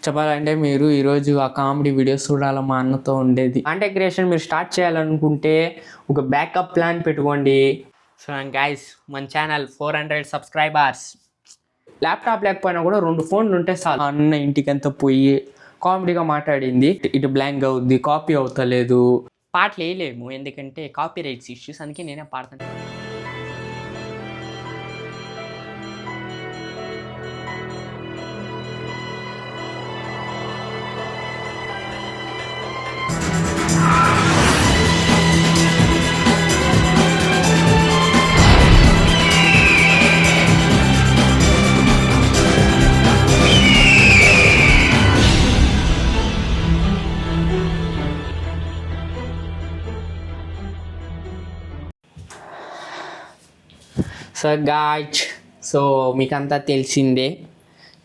చెప్పాలంటే మీరు ఈరోజు ఆ కామెడీ వీడియోస్ చూడాలి మా అన్నతో ఉండేది. కాంటెంట్ క్రియేషన్ మీరు స్టార్ట్ చేయాలనుకుంటే ఒక బ్యాకప్ ప్లాన్ పెట్టుకోండి. సో గైస్ మన ఛానల్ 400 సబ్స్క్రైబర్స్. ల్యాప్టాప్ లేకపోయినా కూడా 2 ఫోన్లు ఉంటే చాలు. అన్న ఇంటికంతా పోయి కామెడీగా మాట్లాడింది ఇటు బ్లాంక్ అవుద్ది, కాపీ అవుతలేదు. పాటలు వేయలేము ఎందుకంటే కాపీ రైట్స్ ఇష్యూస్, అందుకే నేనే పాడతాను. సో గాయ్స్, సో మీకంతా తెలిసిందే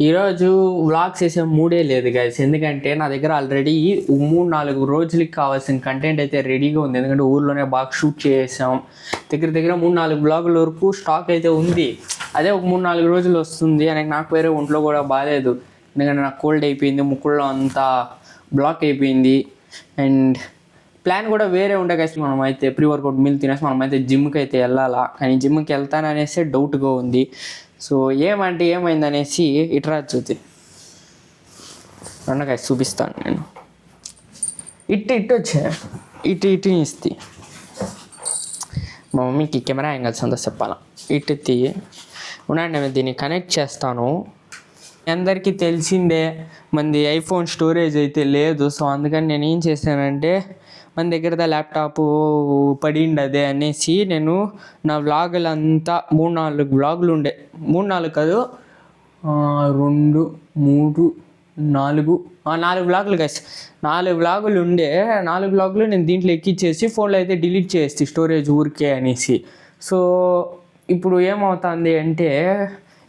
ఈరోజు వ్లాగ్స్ వేసే మూడే లేదు గైస్. ఎందుకంటే నా దగ్గర ఆల్రెడీ 3-4 రోజులకి కావాల్సిన కంటెంట్ అయితే రెడీగా ఉంది. ఎందుకంటే ఊర్లోనే బాగా షూట్ చేసాం. దగ్గర 3-4 బ్లాగుల వరకు స్టాక్ అయితే ఉంది. అదే ఒక 3-4 రోజులు వస్తుంది. నాకు వేరే ఒంట్లో కూడా బాగాలేదు. ఎందుకంటే నాకు కోల్డ్ అయిపోయింది, ముక్కుల్లో అంతా బ్లాక్ అయిపోయింది. అండ్ ప్లాన్ కూడా వేరే ఉండే గైస్. మనమైతే ప్రీ వర్కౌట్ మీల్ తినేసి మనమైతే జిమ్కి అయితే వెళ్ళాలా. కానీ జిమ్కి వెళ్తాననేసి డౌట్గా ఉంది. సో ఏమంటే ఏమైందనేసి ఇట్రా చూసి అన్న గైస్ చూపిస్తాను నేను. ఇటు వచ్చా ఇటు ఇస్తే మా మమ్మీకి కెమెరా యాంగిల్స్ అంతా చెప్పాలా. ఇటు ఎత్తి ఉండండి, నేను దీన్ని కనెక్ట్ చేస్తాను. అందరికీ తెలిసిందే మనది ఐఫోన్ స్టోరేజ్ అయితే లేదు. సో అందుకని నేను ఏం చేశానంటే మన దగ్గర ల్యాప్టాప్ పడింది అదే అనేసి నేను నా వ్లాగులంతా 3-4 వ్లాగులు ఉండే, 3-4 కాదు 2, 3, 4 వ్లాగులు గైస్. 4 వ్లాగులు ఉండే. 4 వ్లాగులు నేను దీంట్లో ఎక్కిచ్చేసి ఫోన్లో అయితే డిలీట్ చేసి స్టోరేజ్ ఊరికే అనేసి. సో ఇప్పుడు ఏమవుతుంది అంటే,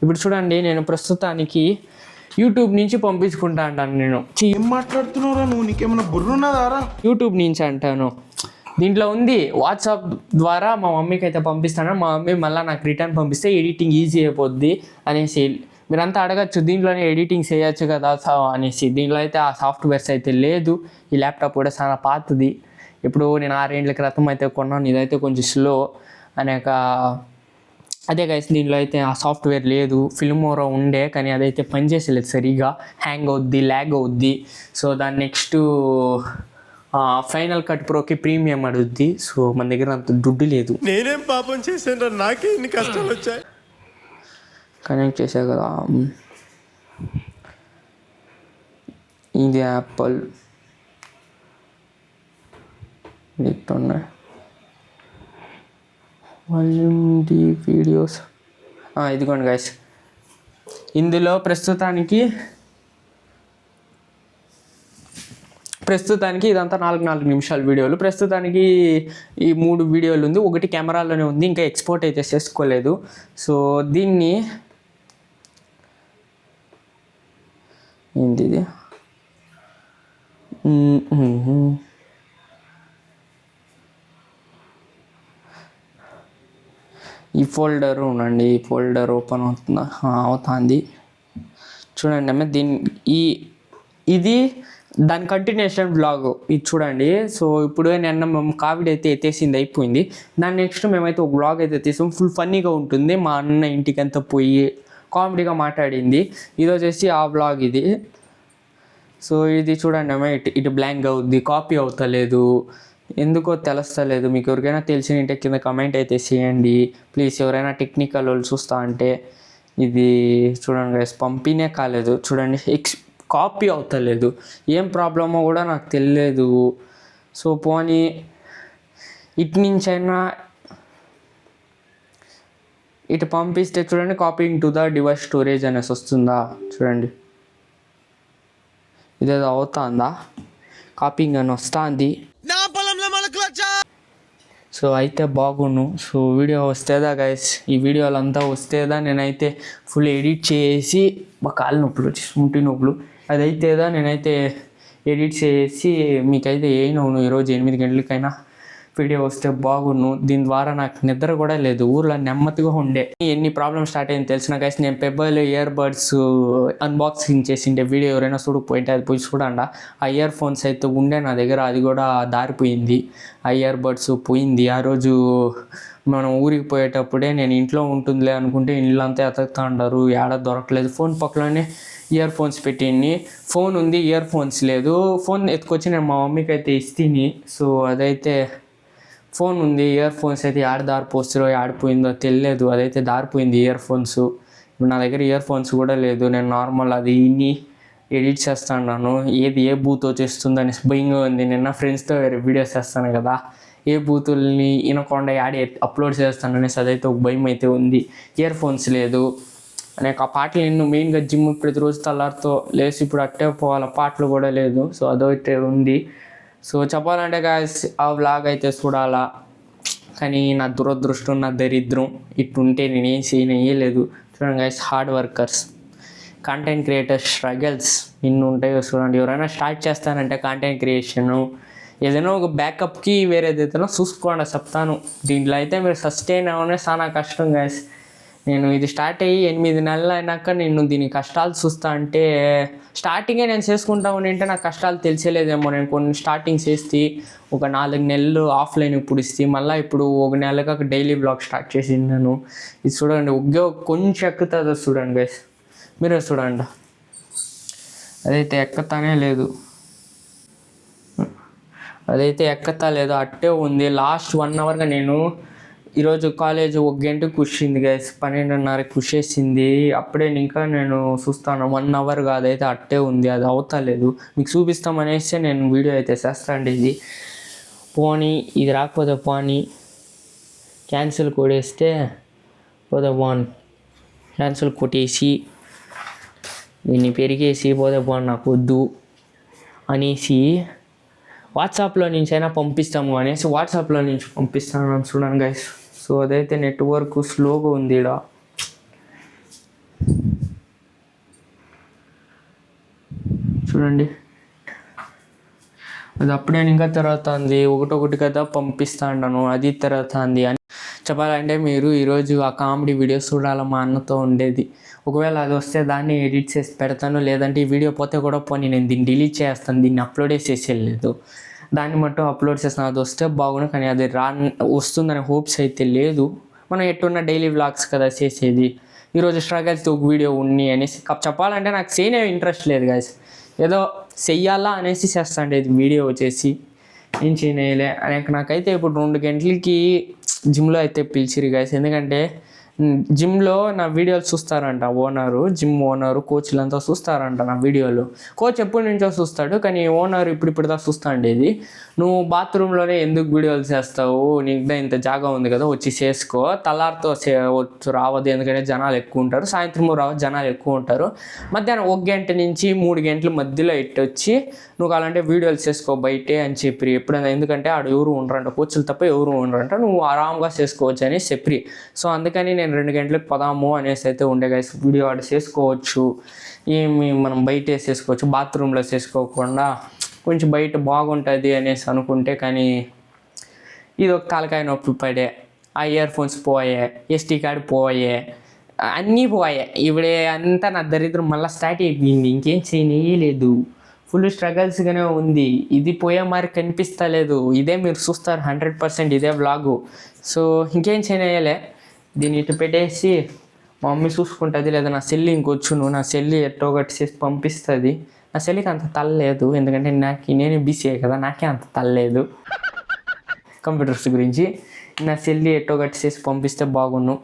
ఇప్పుడు చూడండి నేను ప్రస్తుతానికి యూట్యూబ్ నుంచి పంపించుకుంటా అంటాను. నేను ఏం మాట్లాడుతున్నారా నువ్వు? నీకేమైనా బుర్రున్నదారా? యూట్యూబ్ నుంచి అంటాను. దీంట్లో ఉంది వాట్సాప్ ద్వారా మా మమ్మీకి అయితే పంపిస్తాను. మా మమ్మీ మళ్ళీ నాకు రిటర్న్ పంపిస్తే ఎడిటింగ్ ఈజీ అయిపోద్ది అనేసి. మీరంతా అడగచ్చు దీంట్లోనే ఎడిటింగ్ చేయొచ్చు కదా అనేసి. దీంట్లో అయితే ఆ సాఫ్ట్వేర్స్ అయితే లేదు. ఈ ల్యాప్టాప్ కూడా చాలా పాతది. ఇప్పుడు నేను 6 ఏళ్ళ క్రితం అయితే కొన్నాను. ఇదైతే కొంచెం స్లో అనేక. అదే గైస్, దీంట్లో అయితే ఆ సాఫ్ట్వేర్ లేదు. ఫిల్మోరా ఉండే కానీ అదైతే పనిచేసలేదు సరిగా, హ్యాంగ్ అవుద్ది, ల్యాగ్ అవుద్ది. సో దాని నెక్స్ట్ ఫైనల్ కట్ ప్రోకి ప్రీమియం అడుగుద్ది. సో మన దగ్గర అంత దుడ్డు లేదు. నేనేం పాపం చేశాను? నాకే ఇన్ని కష్టాలు వచ్చాయి. కనెక్ట్ చేసా కదా, ఇది యాపిల్ ఉన్నాయి మళ్ళీ వీడియోస్. ఇదిగోండి గైస్, ఇందులో ప్రస్తుతానికి ఇదంతా 4 నిమిషాల వీడియోలు. ప్రస్తుతానికి ఈ 3 వీడియోలు ఉంది. ఒకటి కెమెరాలోనే ఉంది, ఇంకా ఎక్స్పోర్ట్ అయితే చేసుకోలేదు. సో దీన్ని ఏంటి ఇది, ఈ ఫోల్డర్ ఉండండి. ఈ ఫోల్డర్ ఓపెన్ అవుతుంది చూడండి అమ్మ. ఇది దాని కంటిన్యూషన్ బ్లాగ్ ఇది చూడండి. సో ఇప్పుడు నిన్న మేము కావిడ్ అయితే ఎత్తేసింది అయిపోయింది. దాని నెక్స్ట్ మేమైతే ఒక బ్లాగ్ అయితే తీసాం. ఫుల్ ఫన్నీగా ఉంటుంది. మా అన్న ఇంటికంతా పోయి కామెడీగా మాట్లాడింది. ఇది వచ్చేసి ఆ బ్లాగ్ ఇది. సో ఇది చూడండి అమ్మ, ఇటు బ్లాంక్ అవుద్ది, కాపీ అవుతలేదు, ఎందుకో తెలుస్తలేదు. మీకు ఎవరికైనా తెలిసింటే కింద కమెంట్ అయితే చేయండి ప్లీజ్. ఎవరైనా టెక్నికల్ వాళ్ళు చూస్తా అంటే. ఇది చూడండి గైస్, పంపినే కాలేదు చూడండి, కాపీ అవుతలేదు. ఏం ప్రాబ్లమో కూడా నాకు తెలియదు. సో పోనీ ఇటు నుంచైనా ఇటు పంపిస్తే చూడండి, copying to the device storage అనేసి వస్తుందా చూడండి. ఇదేదో అవుతుందా, కాపీయింగ్ అని వస్తుంది. సో అయితే బాగుండు. సో వీడియో వస్తేదా గైస్, ఈ వీడియోలు అంతా వస్తేదా నేనైతే ఫుల్ ఎడిట్ చేసి, మా కాళ్ళ నొప్పులు వచ్చి ముట్టి నొప్పులు అదైతేదా నేనైతే ఎడిట్ చేసి మీకైతే ఈరోజు 8 గంటలకైనా వీడియో వస్తే బాగున్ను. దీని ద్వారా నాకు నిద్ర కూడా లేదు, ఊర్లో నెమ్మదిగా ఉండే. ఎన్ని ప్రాబ్లమ్స్ స్టార్ట్ అయ్యింది తెలిసిన గైస్. నేను పెబ్బల్ ఇయర్ బడ్స్ అన్బాక్సింగ్ చేసిండే వీడియో ఎవరైనా చూడకపోయింటే అది పోయి చూడండి. ఆ ఇయర్ ఫోన్స్ అయితే ఉండే నా దగ్గర, అది కూడా దారిపోయింది. ఆ ఇయర్ బడ్స్ పోయింది. ఆ రోజు మనం ఊరికి పోయేటప్పుడే నేను ఇంట్లో ఉంటుందిలే అనుకుంటే ఇల్లంతా ఎతకుతా ఉంటారు, ఏడ దొరకలేదు. ఫోన్ పక్కలోనే ఇయర్ ఫోన్స్ పెట్టింది. ఫోన్ ఉంది, ఇయర్ ఫోన్స్ లేదు. ఫోన్ ఎత్తుకొచ్చి నేను మా మమ్మీకి అయితే ఇస్తేని. సో అదైతే ఫోన్ ఉంది, ఇయర్ ఫోన్స్ అయితే ఆడ దారిపోస్తారో ఆడిపోయిందో తెలియదు. అదైతే దారిపోయింది ఇయర్ ఫోన్స్. ఇప్పుడు నా దగ్గర ఇయర్ ఫోన్స్ కూడా లేదు. నేను నార్మల్ అది ఇన్ని ఎడిట్ చేస్తాను. ఏది ఏ బూత్ వచ్చేస్తుందని భయంగా ఉంది. నిన్న ఫ్రెండ్స్తో వేరే వీడియోస్ చేస్తాను కదా, ఏ బూతుల్ని వినకుండా యాడ్ అప్లోడ్ చేస్తాను అనేసి అదైతే ఒక భయం అయితే ఉంది. ఇయర్ ఫోన్స్ లేదు. అనేక ఆ పాటలు ఎన్నో మెయిన్గా జిమ్ ప్రతిరోజు తెల్లారితో లేచి ఇప్పుడు అట్టే పోవాలి, పాటలు కూడా లేదు. సో అదైతే ఉంది. సో చెప్పాలంటే గాయస్ ఆ వ్లాగ్ అయితే చూడాలా, కానీ నా దురదృష్టం, నా దరిద్రం ఇట్టుంటే నేనేం చేయలేదు. చూడండి guys, hard workers, content creators struggles ఇన్ని ఉంటాయో చూడండి. ఎవరైనా స్టార్ట్ చేస్తానంటే కంటెంట్ క్రియేషను ఏదైనా ఒక బ్యాకప్కి వేరేదైతేనో చూసుకోండి చెప్తాను. దీంట్లో అయితే మీరు సస్టైన్ అవ్వనే చాలా కష్టం గాయస్. నేను ఇది స్టార్ట్ అయ్యి 8 నెలలు అయినాక నేను దీని కష్టాలు చూస్తా అంటే, స్టార్టింగే నేను చేసుకుంటా ఉంటే నాకు కష్టాలు తెలిసేలేదేమో. నేను కొన్ని స్టార్టింగ్ చేస్తే ఒక 4 నెలలు ఆఫ్లైన్ ఇప్పుడు ఇస్తే, మళ్ళీ ఇప్పుడు 1 నెలగా డైలీ బ్లాగ్ స్టార్ట్ చేసినాను. ఇది చూడండి, కొంచెం ఎక్కుతుంది చూడండి గైస్, మీరే చూడండి. అదైతే ఎక్కతానే లేదు, అదైతే ఎక్కతా లేదు, అట్టే ఉంది. లాస్ట్ 1 అవర్గా నేను ఈరోజు కాలేజ్ 1 గంటకు కూర్చింది గైస్, 12:30కి కూర్చేసింది. అప్పుడే ఇంకా నేను చూస్తాను 1 అవర్గా అదైతే అట్టే ఉంది, అది అవుతలేదు. మీకు చూపిస్తామనేసి నేను వీడియో అయితే చేస్తాండి. ఇది పోనీ, ఇది రాకపోతే పోనీ, క్యాన్సిల్ కొట్టేస్తే పోతే బాన్, క్యాన్సిల్ కొట్టేసి దీన్ని పెరిగేసి పోతే బాన్, నాకు వద్దు అనేసి వాట్సాప్లో నుంచి అయినా పంపిస్తాము అనేసి వాట్సాప్లో నుంచి పంపిస్తాను చూడండి గైస్. సో అదైతే నెట్వర్క్ స్లోగా ఉంది ఇక్కడ. చూడండి, అది అప్పుడే ఇంకా తిరుగుతుంది, ఒకటొకటి కదా పంపిస్తాను, అది తిరుగుతుంది అని చెప్పాలంటే. మీరు ఈరోజు ఆ కామెడీ వీడియో చూడాలి, మా అన్నతో ఉండేది. ఒకవేళ అది వస్తే దాన్ని ఎడిట్ చేసి పెడతాను, లేదంటే ఈ వీడియో పోతే కూడా పోనీ నేను దీన్ని డిలీట్ చేస్తాను, దీన్ని అప్లోడే చేసేయలేదు, దాన్ని మట్టుం అప్లోడ్ చేస్తాను. అది వస్తే బాగుండు, కానీ అది వస్తుందనే హోప్స్ అయితే లేదు. మనం ఎట్టున్న డైలీ వ్లాగ్స్ కదా చేసేది. ఈరోజు స్ట్రగల్స్ ఒక వీడియో ఉన్నాయి అనేసి చెప్పాలంటే నాకు చేయనే ఇంట్రెస్ట్ లేదు గాయస్. ఏదో చెయ్యాలా అనేసి చేస్తాండి ఇది వీడియో వచ్చేసి, ఏం చేయలే అనే. నాకైతే ఇప్పుడు 2 గంటలకి జిమ్లో అయితే పిలిచిరు గాయస్. ఎందుకంటే జిమ్లో నా వీడియోలు చూస్తారంట ఓనరు, జిమ్ ఓనరు, కోచ్లంతా చూస్తారంట నా వీడియోలు. కోచ్ ఎప్పటి నుంచో చూస్తాడు, కానీ ఓనర్ ఇప్పుడు దా చూస్తా ఉండేది. నువ్వు బాత్రూంలోనే ఎందుకు వీడియోలు చేస్తావు, నీకు ఇంత జాగా ఉంది కదా వచ్చి చేసుకో, తలారితో రావద్దు, ఎందుకంటే జనాలు ఎక్కువ ఉంటారు, సాయంత్రం రావద్దు జనాలు ఎక్కువ ఉంటారు, మధ్యాహ్నం 1 గంట నుంచి 3 గంటల మధ్యలో వచ్చి నువ్వు కావాలంటే వీడియోలు చేసుకో బయటే అని చెప్పి ఎప్పుడైనా. ఎందుకంటే ఆడు ఎవరు ఉండరంట, కోచ్లు తప్ప ఎవరు ఉండరంట, నువ్వు ఆరాంగా చేసుకోవచ్చు అని చెప్పి. సో అందుకని నేను 2 గంటలకు పోదాము అనేసి అయితే ఉండే గైస్. వీడియో ఆడ చేసుకోవచ్చు, ఏమి మనం బయట వేసేసుకోవచ్చు, బాత్రూంలో చేసుకోకుండా కొంచెం బయట బాగుంటుంది అనేసి అనుకుంటే, కానీ ఇది ఒక తలకాయ నొప్పి పడే. ఆ ఇయర్ ఫోన్స్ పోయే, SD కార్డు పోయే, అన్నీ పోయే. ఇప్పుడే అంతా నా దరిద్రం మళ్ళీ స్టార్ట్ అయిపోయింది, ఇంకేం చేయలేదు. ఫుల్ స్ట్రగల్స్గానే ఉంది. ఇది పోయే మరి కనిపిస్తలేదు. ఇదే మీరు చూస్తారు 100%, ఇదే వ్లాగు. సో ఇంకేం చేయలే, దీన్ని ఇటు పెట్టేసి మా మమ్మీ చూసుకుంటుంది, లేదా నా సెల్లి ఇంకొచ్చును, నా సెల్లి ఎట్టో ఒకటి చేసి పంపిస్తుంది. నా సెల్లికి అంత తల్లలేదు, ఎందుకంటే నేను బీసీఏ కదా, నాకే అంత తల్లలేదు కంప్యూటర్స్ గురించి. నా సెల్లి ఎట్టో ఒకటి చేసి పంపిస్తే బాగున్ను.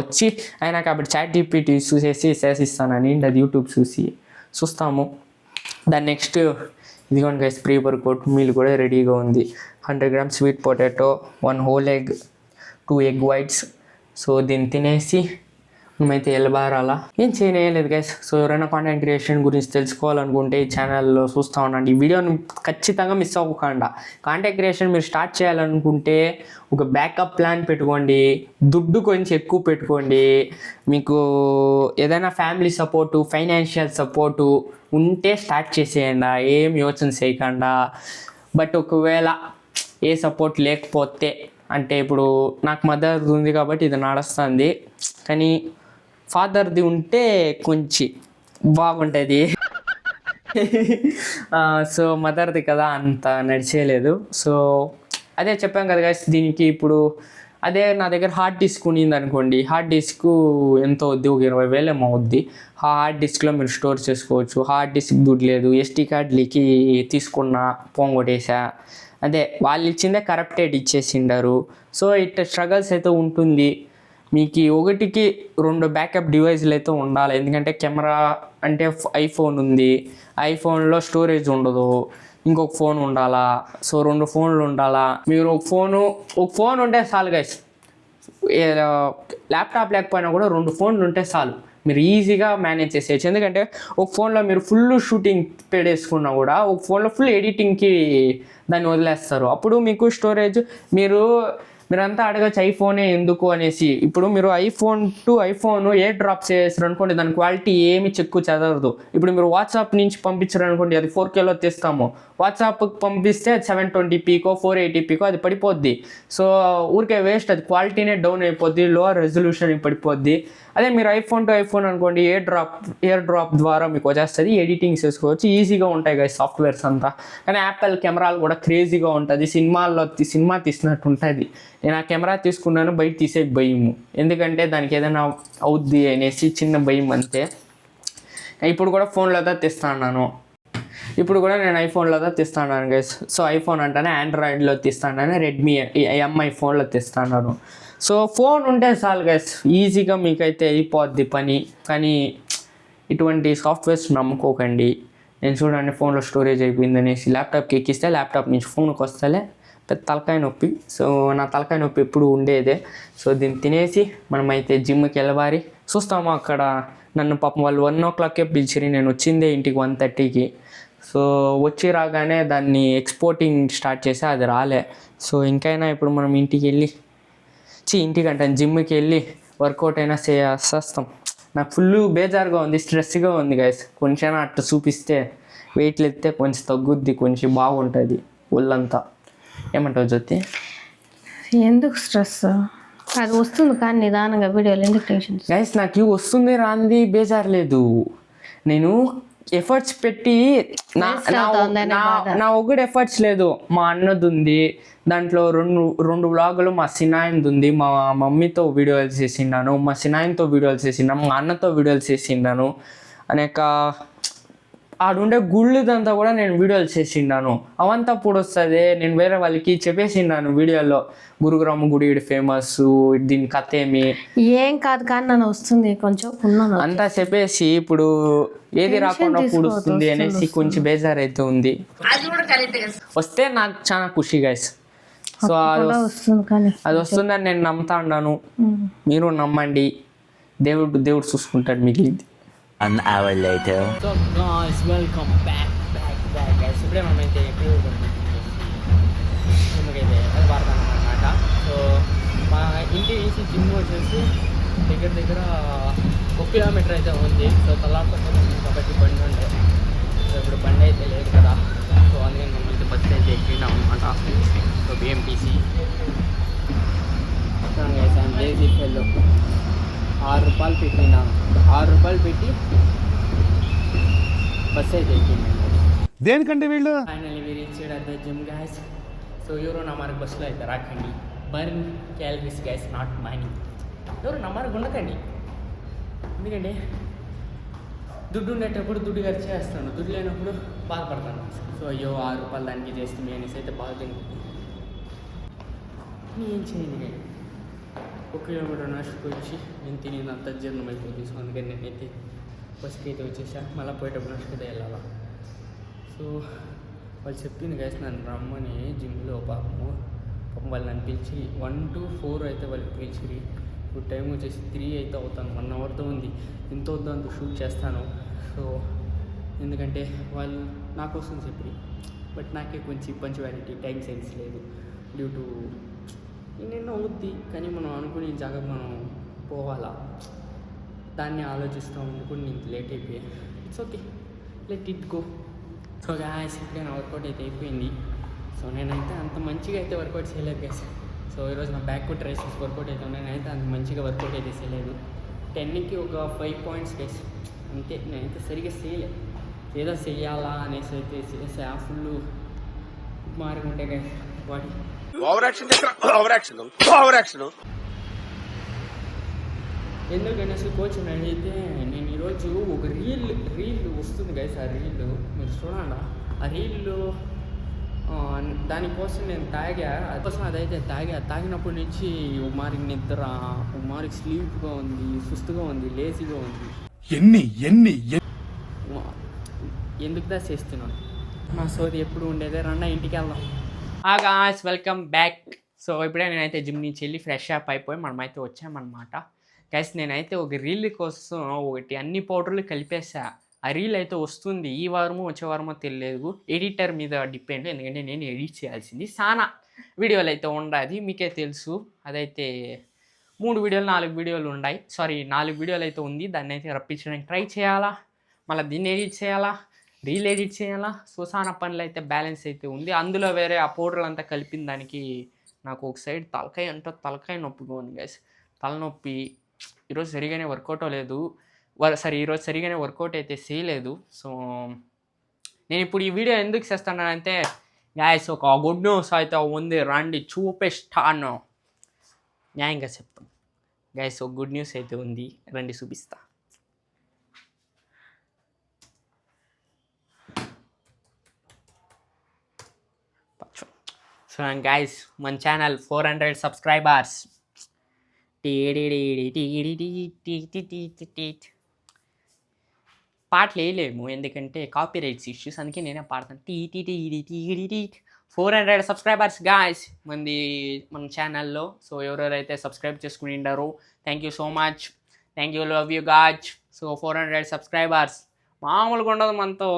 వచ్చి అయినా కాబట్టి ChatGPT చూసేసి చేసిస్తానని, అది యూట్యూబ్ చూస్తాము. దాని నెక్స్ట్ ఇదిగోండి గైస్, ప్రీ వర్కౌట్ మీల్ కూడా రెడీగా ఉంది. 100 grams sweet potato, 1 whole egg, 2 egg whites. So దీన్ని తినేసి మేమైతే వెళ్ళబారాలా, ఏం చేయలేదు గైస్. సో ఎవరైనా కాంటెంట్ క్రియేషన్ గురించి తెలుసుకోవాలనుకుంటే ఈ ఛానల్లో చూస్తూ ఉండండి. ఈ వీడియోని ఖచ్చితంగా మిస్ అవ్వకుండా. కాంటెంట్ క్రియేషన్ మీరు స్టార్ట్ చేయాలనుకుంటే ఒక బ్యాకప్ ప్లాన్ పెట్టుకోండి, దుడ్డు కొంచెం ఎక్కువ పెట్టుకోండి. మీకు ఏదైనా ఫ్యామిలీ సపోర్టు, ఫైనాన్షియల్ సపోర్టు ఉంటే స్టార్ట్ చేసేయండి, ఏం యోచన చేయకుండా. బట్ ఒకవేళ ఏ సపోర్ట్ లేకపోతే, అంటే ఇప్పుడు నాకు మదర్ది ఉంది కాబట్టి ఇది నడుస్తుంది, కానీ ఫాదర్ది ఉంటే కొంచెం బాగుంటుంది. సో మదర్ది కదా అంత నడిచేయలేదు. సో అదే చెప్పాం కదా గైస్, దీనికి ఇప్పుడు అదే నా దగ్గర హార్డ్ డిస్క్ ఉన్నింది అనుకోండి, హార్డ్ డిస్క్ ఎంత అవుద్ది, ఒక 20,000 ఏమో అవుద్ది. ఆ హార్డ్ డిస్క్లో మీరు స్టోర్ చేసుకోవచ్చు. హార్డ్ డిస్క్ దుడ్డు లేదు, SD కార్డులకి తీసుకున్న పోంగొట్టేసా. అదే వాళ్ళు ఇచ్చిందే కరప్టెడ్ ఇచ్చేసిండారు. సో ఇట్లా స్ట్రగల్స్ అయితే ఉంటుంది. మీకు 1కి 2 బ్యాకప్ డివైస్లు అయితే ఉండాలి. ఎందుకంటే కెమెరా అంటే ఐఫోన్ ఉంది, ఐఫోన్లో స్టోరేజ్ ఉండదు, ఇంకొక ఫోన్ ఉండాలా. సో 2 ఫోన్లు ఉండాలా. మీరు ఒక ఫోన్ ఉంటే చాలు గైస్, ల్యాప్టాప్ లేకపోయినా కూడా 2 ఫోన్లు ఉంటే చాలు, మీరు ఈజీగా మేనేజ్ చేసేయచ్చు. ఎందుకంటే ఒక ఫోన్లో మీరు ఫుల్ షూటింగ్ పెట్టేసుకున్నా కూడా ఒక ఫోన్లో ఫుల్ ఎడిటింగ్కి దాన్ని వదిలేస్తారు. అప్పుడు మీకు స్టోరేజ్ మీరంతా అడగచ్చు ఐఫోనే ఎందుకు అనేసి. ఇప్పుడు మీరు iPhone to iPhone A drop చేస్తారు అనుకోండి, దాని క్వాలిటీ ఏమి చెక్కు చదవదు. ఇప్పుడు మీరు వాట్సాప్ నుంచి పంపించారు అనుకోండి, అది 4Kలో తెస్తాము. వాట్సాప్కి పంపిస్తే 720pకో 480pకో అది పడిపోద్ది. సో ఊరికే వేస్ట్, అది క్వాలిటీనే డౌన్ అయిపోద్ది, లోవర్ రెజల్యూషన్ పడిపోద్ది. అదే మీరు ఐఫోన్ టు ఐఫోన్ అనుకోండి, ఎయిర్ డ్రాప్ ద్వారా మీకు వచ్చేస్తుంది, ఎడిటింగ్ చేసుకోవచ్చు, ఈజీగా ఉంటాయి కదా సాఫ్ట్వేర్స్ అంతా. కానీ యాపిల్ కెమెరాలు కూడా క్రేజీగా ఉంటుంది, సినిమా తీసినట్టు ఉంటుంది. నేను ఆ కెమెరా తీసుకున్నాను, బయట తీసే భయము, ఎందుకంటే దానికి ఏదైనా అవుద్ది అనేసి చిన్న భయం అంతే. ఇప్పుడు కూడా ఫోన్లో తెస్తాను, ఇప్పుడు కూడా నేను ఐఫోన్లో తెస్తాను గైస్. సో ఐఫోన్ అంటేనే ఆండ్రాయిడ్లో తెస్తాను, రెడ్మీ ఎంఐ ఫోన్లో తెస్తాను. సో ఫోన్ ఉంటే చాలు గైస్, ఈజీగా మీకైతే అయిపోద్ది పని. కానీ ఇటువంటి సాఫ్ట్వేర్స్ నమ్ముకోకండి. నేను చూడండి ఫోన్లో స్టోరేజ్ అయిపోయింది అనేసి ల్యాప్టాప్కి ఎక్కిస్తే ల్యాప్టాప్ నుంచి ఫోన్కి వస్తలే, పెద్ద తలకాయ నొప్పి. సో నా తలకాయ నొప్పి ఎప్పుడు ఉండేదే. సో దీన్ని తినేసి మనమైతే జిమ్కి వెళ్ళబారి చూస్తాము. అక్కడ నన్ను పాపం వాళ్ళు 1 o'clockకే పిలిచిరి, నేను వచ్చిందే ఇంటికి 1:30కి. సో వచ్చి రాగానే దాన్ని ఎక్స్పోర్టింగ్ స్టార్ట్ చేసి అది రాలే. సో ఇంకైనా ఇప్పుడు మనం ఇంటికంటే జిమ్కి వెళ్ళి వర్కౌట్ అయినా చేస్తాం. నాకు ఫుల్ బేజారుగా ఉంది, స్ట్రెస్గా ఉంది గైస్. కొంచెం అట్లా చూపిస్తే వెయిట్లు ఎత్తే కొంచెం తగ్గుద్ది, కొంచెం బాగుంటుంది ఒళ్ళంతా. ఏమంటావు జ్యోతి? ఎందుకు స్ట్రెస్? అది వస్తుంది కానీ నిదానంగా వీడియోలు ఎందుకు టెన్షన్ గైస్? నాకు వస్తుంది రాంది బేజారు లేదు, నేను ఎఫర్ట్స్ పెట్టి నా ఒకటి ఎఫర్ట్స్ లేదు. మా అన్నది ఉంది, దాంట్లో రెండు వ్లాగులు మా సినాయన్ది ఉంది, మా మమ్మీతో వీడియోలు చేసిండాను, మా సినాయన్తో వీడియోలు చేసిండాను, మా అన్నతో వీడియోలు చేసిండాను, అనేక ఆడుండే గుళ్ళదంతా కూడా నేను వీడియోలు చేసిండాను. అవంతా అప్పుడు వస్తుంది. నేను వేరే వాళ్ళకి చెప్పేసిండాను వీడియోలో, గురుగ్రామ గుడి ఫేమస్, దీని కథ ఏం కాదు కానీ నన్ను వస్తుంది కొంచెం అంతా చెప్పేసి ఇప్పుడు ఏది రాకుండా పూడుస్తుంది అనేసి కొంచెం బేజార్ అయితే ఉంది. వస్తే నాకు చాలా ఖుషి గైస్. సో అది వస్తుందని నేను నమ్ముతా ఉన్నాను, మీరు నమ్మండి. దేవుడు చూసుకుంటాడు మిగిలింది. An hour later. So guys, welcome back guys. ఇప్పుడే మనమైతే జిమ్కైతే వాడతాం అన్నమాట. సో మా ఇంటి నుంచి జిమ్ వచ్చేసి దగ్గర 1 kilometer అయితే ఉంది. సో తలాపతి కాబట్టి బండి ఉండే, సో ఇప్పుడు బండి అయితే లేదు కదా. సో అందుకని మమ్మల్ని బస్సు అయితే ఎక్కినాం అనమాట. సో BMTC లేజీ ఫెల్లో 6 రూపాయలు పెట్టినా, 6 రూపాయలు పెట్టి బస్ అయితే ఎక్కింది. దేనికంటే వీళ్ళు finally we reached at the gym guys. So ఎవరు నా మార్క్ బస్సులో అయితే రాకండి, burn calories guys, not money. ఎవరు నా మార్క్ ఉండకండి, ఎందుకంటే దుడ్డు ఉండేటప్పుడు దుడ్డు ఖర్చు చేస్తాను, దుడ్డు లేనప్పుడు బాధపడతాను. సో అయ్యో 6 రూపాయలు దానికి చేస్తుంది అనేసి అయితే బాగా తింటుంది. ఏం చేయండి నేను 1 kilometer నడుచుకు వచ్చి నేను తినేదంతా జీర్ణం అయిపోతుంది. సో అందుకని నేనైతే బస్కి అయితే వచ్చేసా. మళ్ళీ పోయేటప్పుడు నడుచుకుంటే వెళ్ళాలా. సో వాళ్ళు చెప్పింది గైస్ నన్ను రమ్మని జిమ్లో. పాపం వాళ్ళు నన్ను పిలిచి 1 to 4 అయితే వాళ్ళు పిలిచిరి. ఇప్పుడు టైం వచ్చేసి 3 అయితే అవుతాను, 1 hourతో ఉంది. ఎంత వద్దంత షూట్ చేస్తాను. సో ఎందుకంటే వాళ్ళు నా కోసం చెప్పి, బట్ నాకే కొంచెం పంచువాలిటీ, టైం సెన్స్ లేదు. డ్యూ టు ఎన్నెన్నో అవుద్ది, కానీ మనం అనుకునే జాగ్రత్త మనం పోవాలా, దాన్ని ఆలోచిస్తూ ఉండుకుని నేను లేట్ అయిపోయాను. It's okay, let it go. So guys ఇప్పుడే నా వర్కౌట్ అయితే అయిపోయింది. సో నేనైతే అంత మంచిగా అయితే వర్కౌట్ చేయలేదు గైస్. సో ఈరోజు నా బ్యాక్ ట్రైసెప్స్ వర్కౌట్ అయితే నేనైతే అంత మంచిగా వర్కౌట్ అయితే చేయలేదు. 10కి ఒక 5 పాయింట్స్ గైస్ అంతే. నేనైతే సరిగ్గా చేయలేదు, ఏదో చెయ్యాలా అనేసి అయితే చేసే ఫుల్ మారుకుంటే గైస్ బాడీ ఎందుకని అసలు కోచ్ అడిగితే నేను ఈరోజు ఒక రీల్ వస్తుంది గైస్. ఆ రీల్ మీరు చూడండి. ఆ రీల్ దానికోసం నేను అందుకోసం అదైతే తాగినప్పటి నుంచి ఒక మారికి నిద్ర, ఒక మారికి స్లీప్గా ఉంది, సుస్తుగా ఉంది, లేజీగా ఉంది. ఎందుకు దా చేస్తున్నాను నా సోది ఎప్పుడు ఉండేదే. రండా ఇంటికి వెళ్దాం. Guys welcome back. సో ఇప్పుడే నేనైతే జిమ్ నుంచి వెళ్ళి ఫ్రెష్ అప్ అయిపోయి మనమైతే వచ్చామన్నమాట గైస్. నేనైతే ఒక రీల్ కోసం ఒకటి అన్ని పౌడర్లు కలిపేసా. ఆ రీల్ అయితే వస్తుంది ఈ వారమో వచ్చే వారమో తెలియదు, ఎడిటర్ మీద డిపెండ్. ఎందుకంటే నేను ఎడిట్ చేయాల్సింది చాలా వీడియోలు అయితే ఉండాలి, మీకే తెలుసు. అదైతే 3 వీడియోలు 4 వీడియోలు ఉన్నాయి. 4 వీడియోలు అయితే ఉంది. దాన్ని అయితే రప్పించడానికి ట్రై చేయాలా, మళ్ళీ దీన్ని ఎడిట్ చేయాలా, రీల్ ఎడిట్ చేయాలా. సో చాలా పనులు అయితే బ్యాలెన్స్ అయితే ఉంది. అందులో వేరే ఆ పౌడర్లు అంతా కలిపిన దానికి నాకు ఒక సైడ్ తలకాయ నొప్పిగా ఉంది గైస్. తలనొప్పి. ఈరోజు సరిగానే వర్కౌట్ అవ్వలేదు. ఈరోజు సరిగానే వర్కౌట్ అయితే చేయలేదు. సో నేను ఇప్పుడు ఈ వీడియో ఎందుకు చేస్తానంటే గాయస్ ఒక గుడ్ న్యూస్ అయితే ఉంది, రండి చూపిస్తాను. న్యాయంగా చెప్తాం గాయస్, ఒక గుడ్ న్యూస్ అయితే ఉంది, రండి చూపిస్తా. సో గాయస్ మన ఛానల్ 400 సబ్స్క్రైబర్స్. పాటలు వేయలేము ఎందుకంటే కాపీరైట్స్ ఇష్యూస్, అందుకే నేనే పాడతాను. 400 సబ్స్క్రైబర్స్ గాయస్ మన ఛానల్లో. సో ఎవరెవరైతే సబ్స్క్రైబ్ చేసుకుని ఉండారో thank you so much, thank you, love you guys. So 400 subscribers మామూలుగా ఉండదు మనతో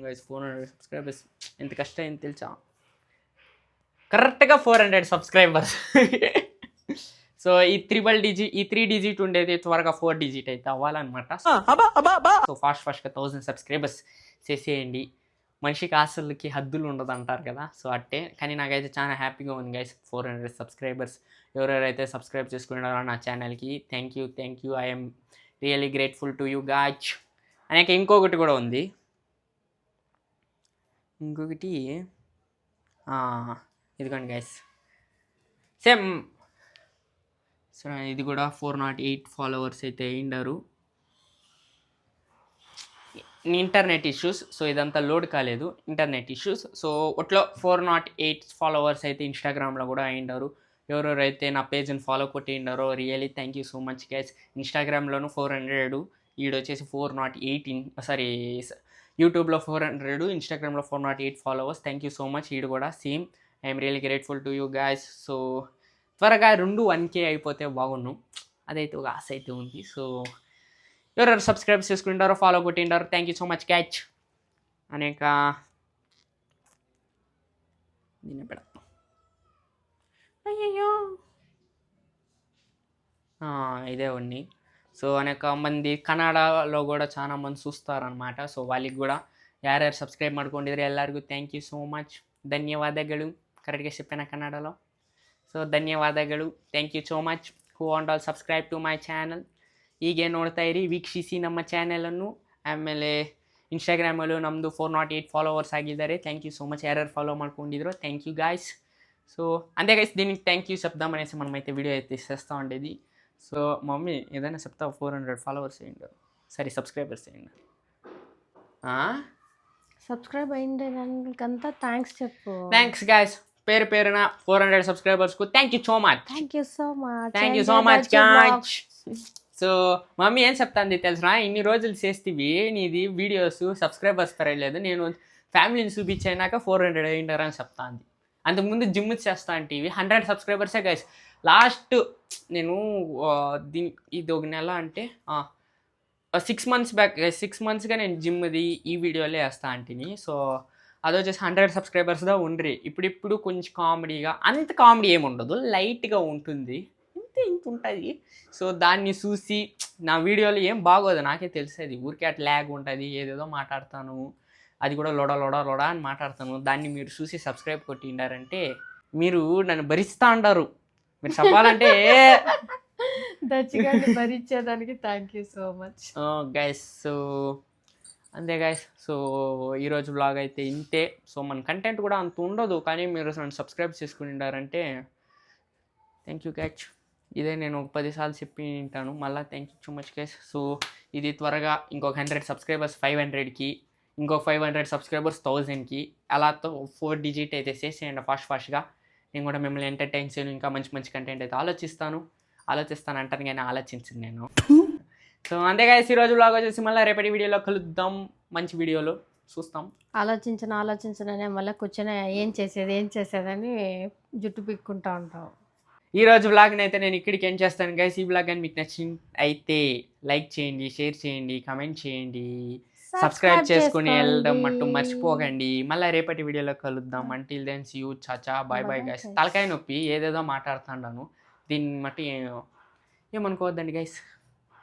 గైస్. 400 సబ్స్క్రైబర్స్ ఎంత కష్టం ఏంటి తెలుసా? కరెక్ట్గా 400 సబ్స్క్రైబర్స్. సో ఈ 3 డిజిట్ ఉండేది త్వరగా 4 డిజిట్ అయితే అవ్వాలన్నమాట. సో ఫాస్ట్గా 1000 సబ్స్క్రైబర్స్ చేసేయండి. మనిషికి ఆశలకి హద్దులు ఉండదు అంటారు కదా, సో అట్టే. కానీ నాకైతే చాలా హ్యాపీగా ఉంది గైస్ 400 సబ్స్క్రైబర్స్. ఎవరెవరైతే సబ్స్క్రైబ్ చేసుకున్నారో నా ఛానల్కి thank you. I'm really grateful to you gauge. అనేక ఇంకొకటి కూడా ఉంది. ఇంకొకటి ఇదిగోండి గైస్, సేమ్. సో ఇది కూడా 408 ఫాలోవర్స్ అయితే అయ్యిండారు. ఇంటర్నెట్ ఇష్యూస్, సో ఇదంతా లోడ్ కాలేదు, ఇంటర్నెట్ ఇష్యూస్. సో ఒట్లో 408 ఫాలోవర్స్ అయితే ఇన్స్టాగ్రామ్లో కూడా అయ్యిండారు. ఎవరెవరైతే నా పేజ్ని ఫాలో కొట్టిండారో really thank you so much guys. ఇన్స్టాగ్రామ్లోను 400, ఈడొచ్చేసి 408 యూట్యూబ్లో 400, ఇన్స్టాగ్రామ్లో 408 followers. Thank you so much. ఈడు కూడా same. I'm really grateful to you guys. So త్వరగా 1K అయిపోతే బాగున్నాం, అదైతే ఒక ఆశ అయితే ఉంది. సో ఎవరెవరు సబ్స్క్రైబ్ చేసుకుంటారో ఫాలో కొట్టింటారో థ్యాంక్ యూ సో మచ్ క్యాచ్. అనేక దీన్ని పెడతాం. అయ్యయ్యో ఇదే ఉన్నాయి. సో అనేక మంది కన్నడలో కూడా చాలా మంది చూస్తారనమాట. సో వాళ్ళకి కూడా ಯಾರ್ಯಾರು ಸಬ್ಸ್ಕ್ರೈಬ್ ಮಾಡ್ಕೊಂಡಿದ್ರೆ ಎಲ್ಲರಿಗೂ ಥ್ಯಾಂಕ್ ಯು ಸೋ ಮಚ್, ಧನ್ಯವಾದಗಳು. ಕರೆಕ್ಟ್ಗೆ చెప్పాను ಕನ್ನಡలో. ಸೊ ಧನ್ಯವಾದಗಳು, thank you so much. Who want all subscribe to my channel. ಹೀಗೆ ನೋಡ್ತಾ ಇರಿ, ವೀಕ್ಷಿಸಿ ನಮ್ಮ ಚಾನಲನ್ನು. ಆಮೇಲೆ ಇನ್ಸ್ಟಾಗ್ರಾಮಲ್ಲೂ ನಮ್ಮದು 408 ಫಾಲೋವರ್ಸ್ ಆಗಿದ್ದಾರೆ. Thank you so much. యార్యారు ఫాలో ಮಾಡ್ಕೊಂಡಿದ್ರು థ్యాంక్ యూ గాయస్. సో అంతే గైస్, దీనికి థ్యాంక్ యూ చెప్దామనేసి మనమైతే వీడియో అయితే చేస్తూ ఉండేది. సో మమ్మీ ఏదైనా చెప్తావు, 400 ఫాలోవర్స్ అయ్యిండు, సరే సబ్స్క్రైబర్స్ అయ్యిండు. సబ్స్క్రైబ్ అయ్యిండే దానికంతా థ్యాంక్స్ చెప్పు. థ్యాంక్స్ గాయస్, పేరున 400 సబ్స్క్రైబర్స్కు thank you so much. Thank you so much. Thank you so much guys. So mummy ఏం చెప్తాంది తెలుసునా, ఇన్ని రోజులు చేస్తేవి నీది వీడియోస్ సబ్స్క్రైబర్స్ పెరగలేదు, నేను ఫ్యామిలీని చూపించాక 400 అయ్యిండారని చెప్తాంది. అంతకుముందు జిమ్ చేస్తా అంటే 100 సబ్స్క్రైబర్సే గైస్. లాస్ట్ నేను ఇది ఒక నెల అంటే 6 months బ్యాక్, 6 monthsగా నేను జిమ్ది ఈ వీడియోలే వేస్తా అంటిని. సో అది వచ్చేసి 100 సబ్స్క్రైబర్స్గా ఉండ్రి. ఇప్పుడు కొంచెం కామెడీగా, అంత కామెడీ ఏమి ఉండదు, లైట్గా ఉంటుంది, ఇంత ఉంటుంది. సో దాన్ని చూసి నా వీడియోలో ఏం బాగోదు నాకే తెలిసేది, ఊరికే అట్లా ల్యాగ్ ఉంటుంది, ఏదేదో మాట్లాడతాను, అది కూడా లోడా అని మాట్లాడతాను. దాన్ని మీరు చూసి సబ్స్క్రైబ్ కొట్టిండారంటే మీరు నన్ను భరిస్తూ ఉంటారు. మీరు చెప్పాలంటే దచ్చిగాన్ని భరించేదానికి thank you so much. Guys so అంతే గైస్. సో ఈరోజు బ్లాగ్ అయితే ఇంతే. సో మన కంటెంట్ కూడా అంత ఉండదు, కానీ మీరు నన్ను సబ్స్క్రైబ్ చేసుకుని ఉండారంటే థ్యాంక్ యూ గైస్. ఇదే నేను ఒక 10 సార్లు చెప్పి ఉంటాను, మళ్ళీ thank you so much guys. So ఇది త్వరగా ఇంకొక 100 సబ్స్క్రైబర్స్ 500కి, ఇంకొక 500 సబ్స్క్రైబర్స్ 1000కి, అలా 4 డిజిట్ అయితే చేసేయండి ఫాస్ట్గా. నేను కూడా మిమ్మల్ని ఎంటర్టైన్ చేయను, ఇంకా మంచి మంచి కంటెంట్ అయితే ఆలోచిస్తాను అంటాను, కానీ ఆలోచించింది నేను. సో అంతే గైస్, ఈరోజు బ్లాగ్ వచ్చేసి మళ్ళీ రేపటి వీడియోలో కలుద్దాం, మంచి వీడియోలో చూస్తాం. ఆలోచించనే మళ్ళీ కూర్చొని ఏం చేసేదని జుట్టు పిక్కుంటా ఉంటాం. ఈరోజు బ్లాగ్ని అయితే నేను ఇక్కడికి ఏం చేస్తాను గైస్. ఈ బ్లాగ్ అని మీకు నచ్చింది అయితే లైక్ చేయండి, షేర్ చేయండి, కమెంట్ చేయండి, సబ్స్క్రైబ్ చేసుకుని వెళ్ళడం మట్టు మర్చిపోకండి. మళ్ళీ రేపటి వీడియోలో కలుద్దాం. అంటిల్ దెన్ సీ యూ, చాచా, బాయ్ బాయ్ గైస్. తలకాయ నొప్పి ఏదేదో మాట్లాడుతున్నాను, దీన్ని మట్టి ఏమనుకోవద్దండి గైస్.